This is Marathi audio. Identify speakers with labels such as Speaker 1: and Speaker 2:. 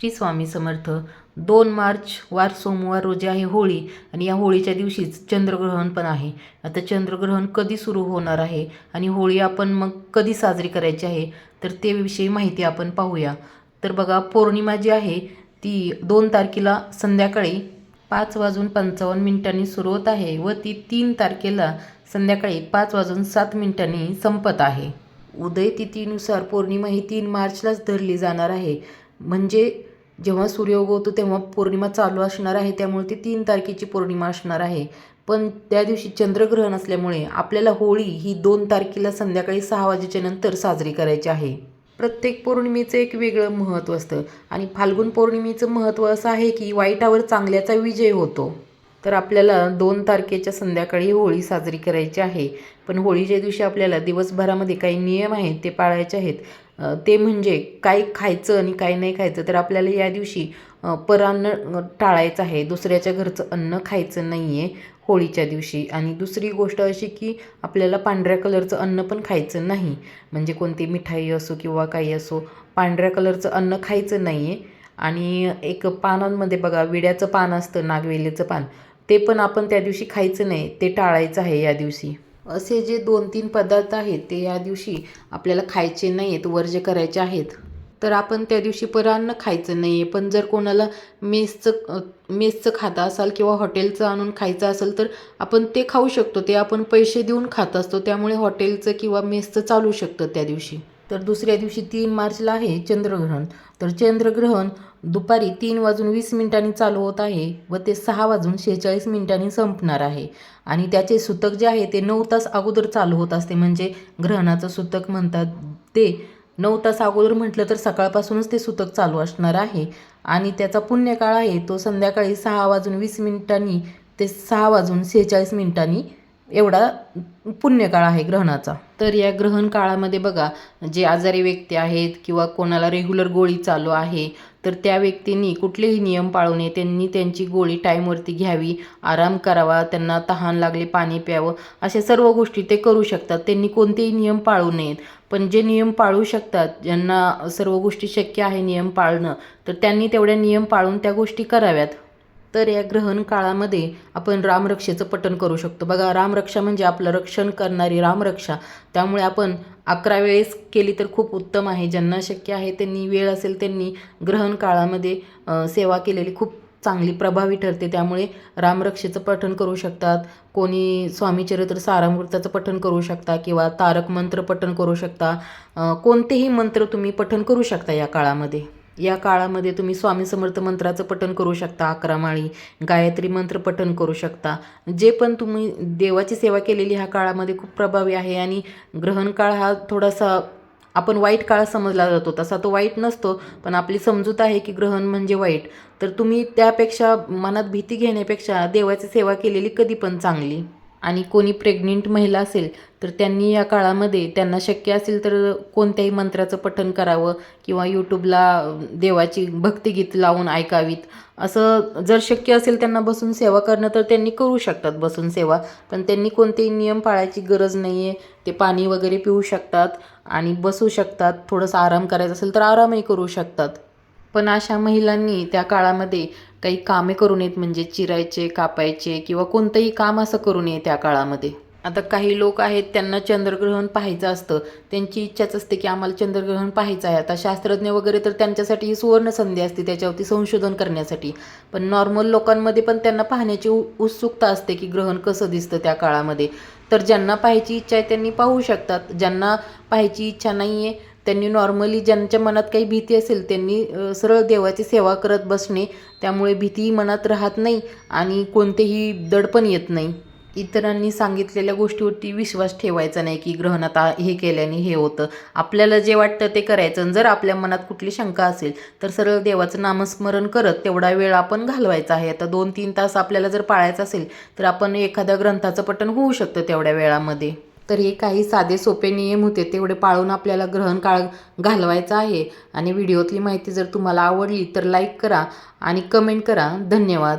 Speaker 1: श्री स्वामी समर्थ। 2 मार्च वार सोमवार रोजी आहे होळी आणि या होळीच्या दिवशीच चंद्रग्रहण पण आहे। आता चंद्रग्रहण कधी सुरू होणार आहे आणि होळी आपण मग कधी साजरी करायची आहे तर ते विषयी माहिती आपण पाहूया। तर बघा, पौर्णिमा जी आहे ती 2 तारखेला संध्याकाळी 5:55 सुरू होत आहे व ती 3 तारखेला संध्याकाळी 5:07 संपत आहे। उदय तिथीनुसार पौर्णिमा ही 3 मार्चलाच धरली जाणार आहे। म्हणजे जेव्हा सूर्य उगवतो तेव्हा पौर्णिमा चालू असणार आहे, त्यामुळे ती 3 तारखेची पौर्णिमा असणार आहे। पण त्या दिवशी चंद्रग्रहण असल्यामुळे आपल्याला होळी ही 2 तारखेला संध्याकाळी 6 वाजेच्या नंतर साजरी करायची आहे। प्रत्येक पौर्णिमेचं एक वेगळं महत्त्व असतं आणि फाल्गुन पौर्णिमेचं महत्त्व असं आहे की वाईटावर चांगल्याचा विजय होतो। तर आपल्याला 2 तारखेच्या संध्याकाळी होळी साजरी करायची आहे। पण होळीच्या दिवशी आपल्याला दिवसभरामध्ये काही नियम आहेत ते पाळायचे आहेत। ते म्हणजे काय खायचं आणि काय नाही खायचं। तर आपल्याला या दिवशी परान्न टाळायचं आहे, दुसऱ्याच्या घरचं अन्न खायचं नाही आहे होळीच्या दिवशी। आणि दुसरी गोष्ट अशी की आपल्याला पांढऱ्या कलरचं अन्न पण खायचं नाही, म्हणजे कोणती मिठाई असो किंवा काही असो, पांढऱ्या कलरचं अन्न खायचं नाही आहे। आणि एक पानांमध्ये बघा, विड्याचं पान असतं, नागवेलीचं पान, ते पण आपण त्या दिवशी खायचं नाही, ते टाळायचं आहे या दिवशी। असे जे 2-3 पदार्थ आहेत ते या दिवशी आपल्याला खायचे नाही आहेत, वर्ज्य करायचे आहेत। तर आपण त्या दिवशी परान्न खायचं नाही आहे। पण जर कोणाला मेसचं खाता असाल किंवा हॉटेलचं आणून खायचं असेल तर आपण ते खाऊ शकतो, ते आपण पैसे देऊन खात असतो, त्यामुळे हॉटेलचं किंवा मेसचं चालू शकतं त्या दिवशी। तर दुसऱ्या दिवशी 3 मार्चला आहे चंद्रग्रहण। तर चंद्रग्रहण दुपारी 3:20 चालू होत आहे व ते 6:46 संपणार आहे। आणि त्याचे सूतक जे आहे ते 9 तास अगोदर चालू होत असते, म्हणजे ग्रहणाचं सूतक म्हणतात ते 9 तास अगोदर म्हटलं तर सकाळपासूनच ते सूतक चालू असणार आहे। आणि त्याचा पुण्यकाळ आहे तो संध्याकाळी 6:20 ते 6:46 एवढा पुण्यकाळ आहे ग्रहणाचा। तर या ग्रहण काळामध्ये बघा, जे आजारी व्यक्ती आहेत किंवा कोणाला रेग्युलर गोळी चालू आहे तर त्या व्यक्तींनी कुठलेही नियम पाळू नये, त्यांनी त्यांची गोळी टाईमवरती घ्यावी, आराम करावा, त्यांना तहान लागले पाणी प्यावं, अशा सर्व गोष्टी ते करू शकतात, त्यांनी कोणतेही नियम पाळू नयेत। पण जे नियम पाळू शकतात, ज्यांना सर्व गोष्टी शक्य आहे नियम पाळणं, तर त्यांनी तेवढ्या नियम पाळून त्या गोष्टी कराव्यात। तर या ग्रहण काळामध्ये आपण रामरक्षेचं पठण करू शकतो। बघा, रामरक्षा म्हणजे आपलं रक्षण करणारी रामरक्षा, त्यामुळे आपण 11 वेळेस केली तर खूप उत्तम आहे। ज्यांना शक्य आहे त्यांनी, वेळ असेल त्यांनी ग्रहण काळामध्ये सेवा केलेली खूप चांगली प्रभावी ठरते, त्यामुळे रामरक्षेचं पठण करू शकतात। कोणी स्वामीचरित्र सारामृताचं पठण करू शकता किंवा तारक मंत्र पठण करू शकता, कोणतेही मंत्र तुम्ही पठण करू शकता या काळामध्ये। या काळामध्ये तुम्ही स्वामी समर्थ मंत्राचं पठण करू शकता, 11 माळी, गायत्री मंत्र पठण करू शकता। जे पण तुम्ही देवाची सेवा केलेली ह्या काळामध्ये खूप प्रभावी आहे। आणि ग्रहण काळ हा थोडासा आपण वाईट काळ समजला जातो, तसा तो वाईट नसतो, पण आपली समजूत आहे की ग्रहण म्हणजे वाईट। तर तुम्ही त्यापेक्षा मनात भीती घेण्यापेक्षा देवाची सेवा केलेली कधी पण चांगली। आणि कोणी प्रेग्नेंट महिला असेल तर त्यांनी या काळामध्ये, त्यांना शक्य असेल तर कोणत्याही मंत्राचं पठण करावं किंवा यूट्यूबला देवाची भक्तिगीत लावून ऐकावीत। असं जर शक्य असेल त्यांना बसून सेवा करणं तर त्यांनी करू शकतात बसून सेवा, पण त्यांनी कोणतेही नियम पाळायची गरज नाही आहे। ते पाणी वगैरे पिऊ शकतात आणि बसू शकतात, थोडंसं आराम करायचा असेल तर आरामही करू शकतात। पण अशा महिलांनी त्या काळामध्ये काही कामे करू नयेत, म्हणजे चिरायचे, कापायचे किंवा कोणतंही काम असं करू नये त्या काळामध्ये। आता काही लोक आहेत त्यांना चंद्रग्रहण पाहायचं असतं, त्यांची इच्छाच असते की आम्हाला चंद्रग्रहण पाहायचं आहे। आता शास्त्रज्ञ वगैरे तर त्यांच्यासाठी ही सुवर्ण संधी असते त्याच्यावरती संशोधन करण्यासाठी, पण नॉर्मल लोकांमध्ये पण त्यांना पाहण्याची उत्सुकता असते की ग्रहण कसं दिसतं त्या काळामध्ये। तर ज्यांना पाहायची इच्छा आहे त्यांनी पाहू शकतात, ज्यांना पाहायची इच्छा नाही आहे त्यांनी नॉर्मली, ज्यांच्या मनात काही भीती असेल त्यांनी सरळ देवाची सेवा करत बसणे, त्यामुळे भीतीही मनात राहत नाही आणि कोणतेही दडपण येत नाही। इतरांनी सांगितलेल्या गोष्टीवरती विश्वास ठेवायचा नाही की ग्रहणात हे केल्याने हे होतं, आपल्याला जे वाटतं ते करायचं। जर आपल्या मनात कुठली शंका असेल तर सरळ देवाचं नामस्मरण करत तेवढा वेळ आपण घालवायचा आहे। आता 2-3 तास आपल्याला जर पाळायचं असेल तर आपण एखाद्या ग्रंथाचं पठण होऊ शकतं तेवढ्या वेळामध्ये। तर हे काही साधे सोपे नियम होते, तेवढे पाळून आपल्याला ग्रहण काळ घालवायचा आहे। आणि व्हिडिओतली माहिती जर तुम्हाला आवडली तर लाईक करा आणि कमेंट करा। धन्यवाद।